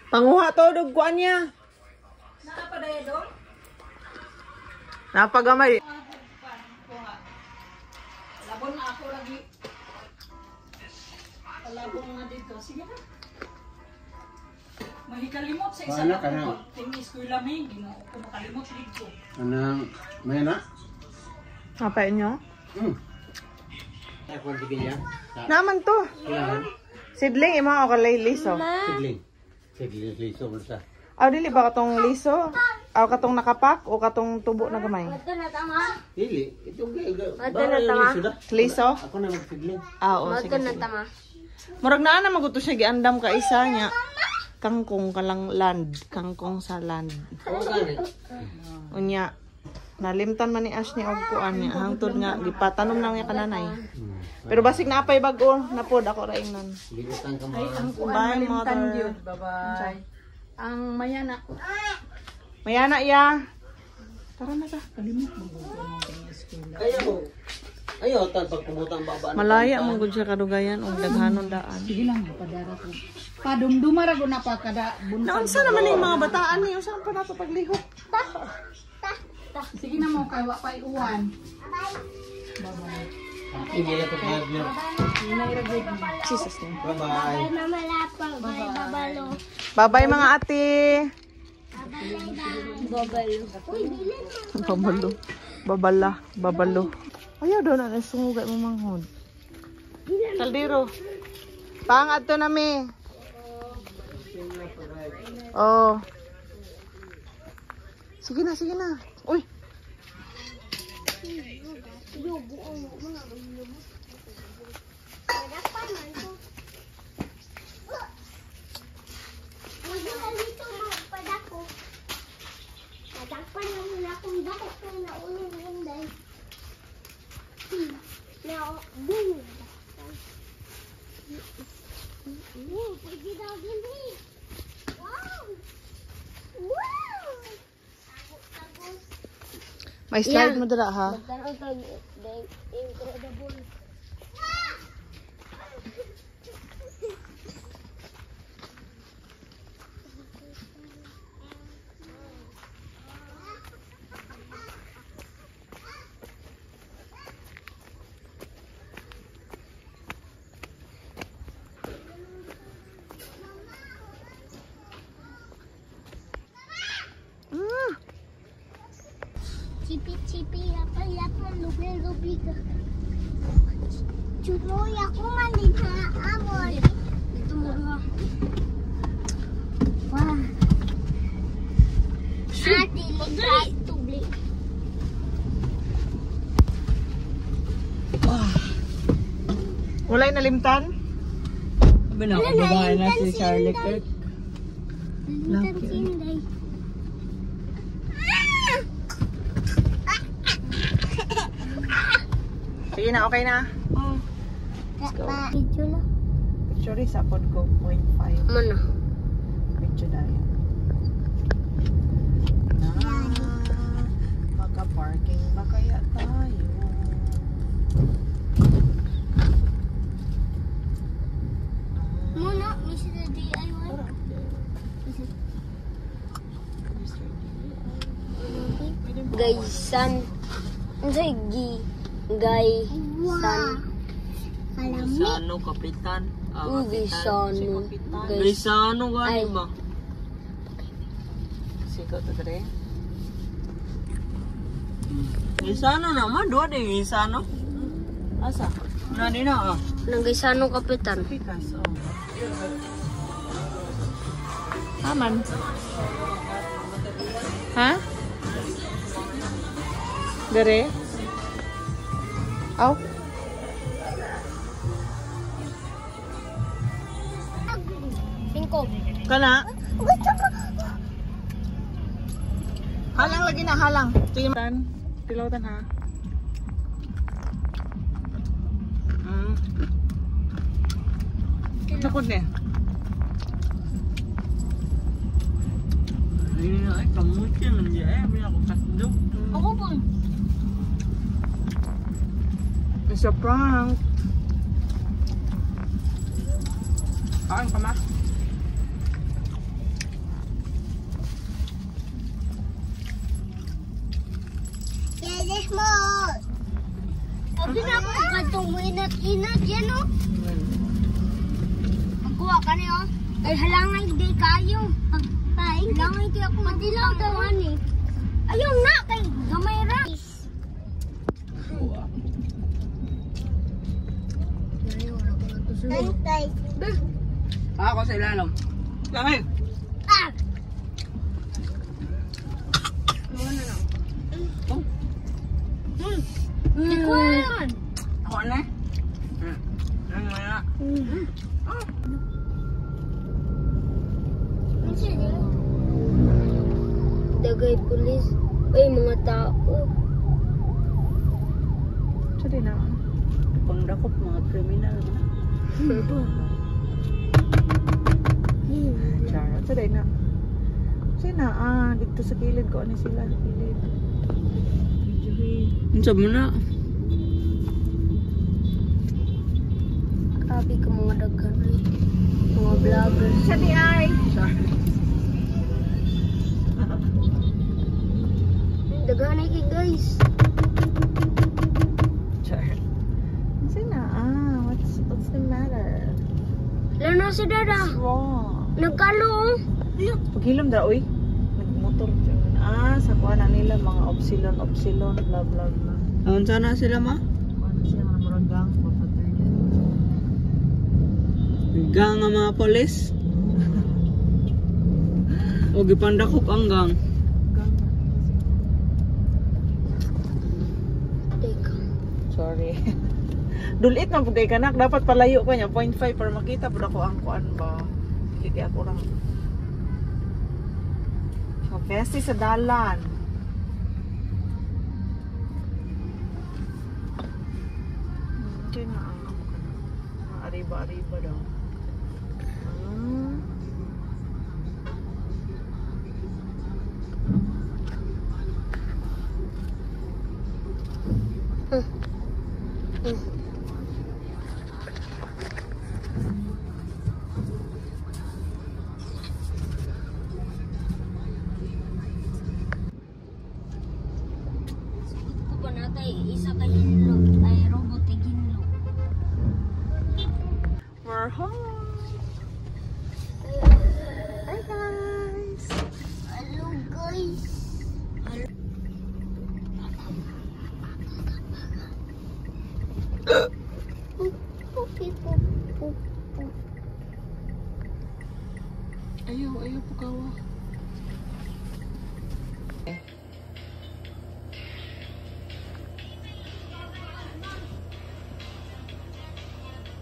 Panguha to, dugkuan niya. Nakapadaya doon? Napagamay. Labon na ako lagi. Labon nga dito. Sige na. Mahikalimot sa isa na ko. Tingis ko yung lamig. Kung makalimot dito. Anang, may na? Apa inyo? Ako ang tigil yan. Naman to. Sidling, imo ako kalay liso. Sidling. Sidling, liso mo sa. Aw, dili ba katong liso? Aw, katong nakapak o katong tubo na gamay? Dili. Itong Liso? Ako na magsidling. Ah, oo, sige. Murag na na maguto siya giandam ka isa niya. Kangkong kalang land, kangkong sa land. Oo, gani. Unya, nalimtan man ni Ash ni og kuan niya hangtod nga gipatanom lang niya kananay. Pero basig na apay bag-o, napod ako ra ingnon. Limutan ka mo. Bye, mother. Bye-bye. Ang mayana. Mayana ya. Tara na ta. Kalimot mo mo school. Ayaw, tan pagpumutang baba. Malaya man gud siya kadugayan og daghanon daan. Sige lang, padara ko. Padumdumara ko na pa kada buntag. Naunsa naman yung mga bataan niyo saan pa nato paglihok? Sige na mo kay wa pa iuwan. Hindi na ito kaya. Jesus name. Bye-bye. Bye-bye mga ate. Babalo. Babalo. Ayaw doon na sungugay mo manghod. Kaldero. Pangat to nami. Oh. Sige na. Uy. May slide mo dala ha. Cipi-cipi apa lubig-lubig. Chuloy ako man din ha amon. Dito mo ha. Wah. Ati ligat tubli. Walay nalimtan? Sabi na ako babae na si Charlie Kirk. Ligat sinday. Sige na, okay na. Let's go. Video na. Picture is upod ko 0.5. Mana? Picture dahil. Maka-parking na kaya tayo. Muna, Mr. DIY. Gaysan. Sige. Gaysan. Gisano, kapitan. Gisano. Gisano gani ba? Sigo to dre. Gisano naman, doon din Gisano. Asa? Nani na ah. Nang Gaysanong kapitan. Pikas. Oh. Aman. Ha? Dere? Aw. Singko. Kana? Gusto ko. Halang lagi na, halang. Timan. Tilawtan ha. Nakod na. Hindi na ay kamutin nandiyan ay may ako kasdok. Ako po. It's a prank. Kain ka ma? Yes, mo. Sabi na ako katong inat-inat yan, oh. Magkuha ka niyo. Ay, halangay di kayo. Pagpain. Halangay di ako madilaw daw, ani. Ayaw na, kay gamay rice. Tay. Ako sa ilalom. Lamig. Ah! Di ko alam. Ako na. Ang mga. Dagay pulis. Ay, mga tao. Sorry na. Pangdakop mga kriminal. Chara. Sorry na. Sorry na. Dito sa kilid ko. Ano sila sa kilid? Unsa mo na? Grabe ka mga daghan ay. Mga vlogger. Sorry ay. Daghan ay guys. Chara. Sorry na. What's the matter? Lalo si Dada. What's wrong? Nagkalo. Paghilom da, uy. Nagmotor. Sa kuha na nila, mga opsilon, blah, blah, blah. Aun sana sila ma? Ano siya, mga muragang, papatay. Gang nga mga polis. O gipandakop ang gang. Teka. Sorry. Dulit na pugay kanak. Dapat palayo pa niya. 0.5 para makita po ako ang kuan ba. Hindi ako lang. So, besti sa dalan. Okay na. Ariba daw. Isa kay hinlo. Ay, robot kay hinlo. We're home. Hi guys. Hello guys. Ayaw po kawa.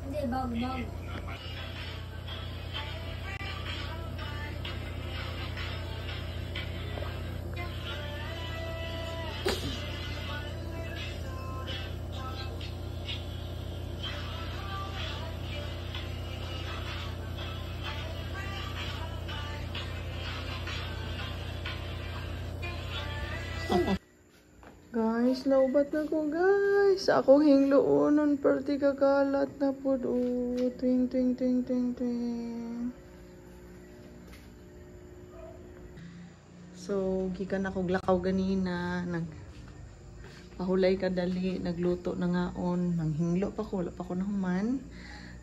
Hindi, bag. Guys, laubat na ko guys. Ako hingloonon perti kakalat na po. Ting. So, gikan ako glakaw ganina. Pahulay ka dali. Nagluto na ngaon. Nanghinglo pa ko. Wala pa ko nahuman.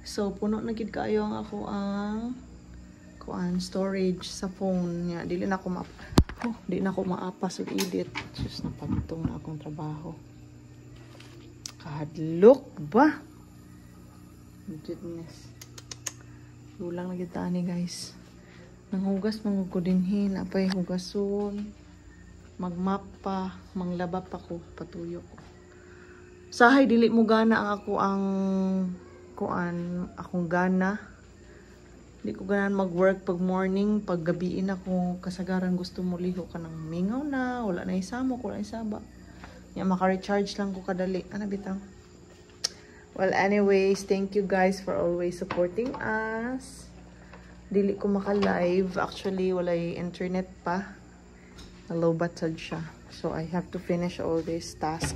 So, puno na gid kaayo ang ako ang storage sa phone niya. Dili na ako di na ako maapas o edit. Just napagtong na akong trabaho. Kahadlok ba? Goodness. Lulang na kita ni guys. Nanghugas mong ko dinhin. Apay hugason. Magmap pa. Manglaba pa ko. Patuyo ko. Sahay dili mo gana ang ako akong gana. Hindi ko ganan mag-work pag morning, pag gabiin ako, kasagaran gusto mo liho ka ng mingaw na, wala na isamo, wala isaba. Yan, maka-recharge lang ko kadali. Ano bitang? Well, anyways, thank you guys for always supporting us. Dili ko maka-live. Actually, walay internet pa. Nalobat sad siya. So, I have to finish all this task.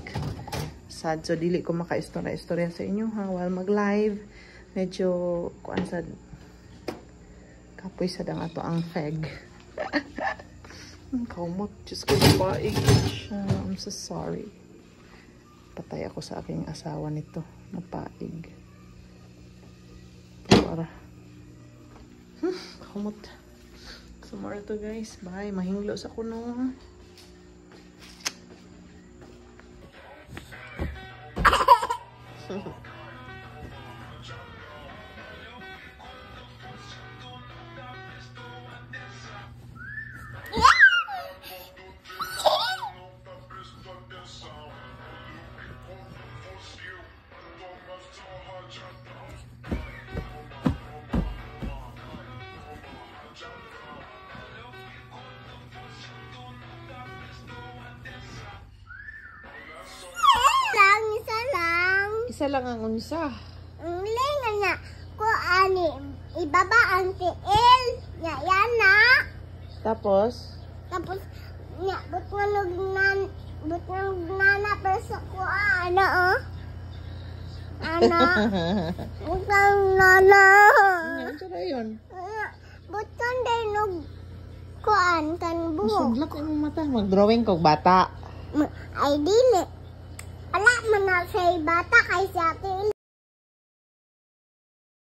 Sad. So, dili ko maka-istorya sa inyo ha. While mag-live, medyo, Kapoy sa dang ato ang feg. Ang kaumot. Diyos ko, paig. I'm so sorry. Patay ako sa aking asawa nito. Napaig. Para. Kaumot. Tomorrow to guys. Bye. Mahinglo sa kuno. Isa lang ang unsa. Lingan na ko ani ibaba ang tiil nya yan na Tapos, nya but nana pero sa ko ano ana utang nana ano ba yun? but kan dinog kuan kan buhok Masudlak yung mata. Mag-drawing kog bata. ay dili ala man na say bata kay sa tiil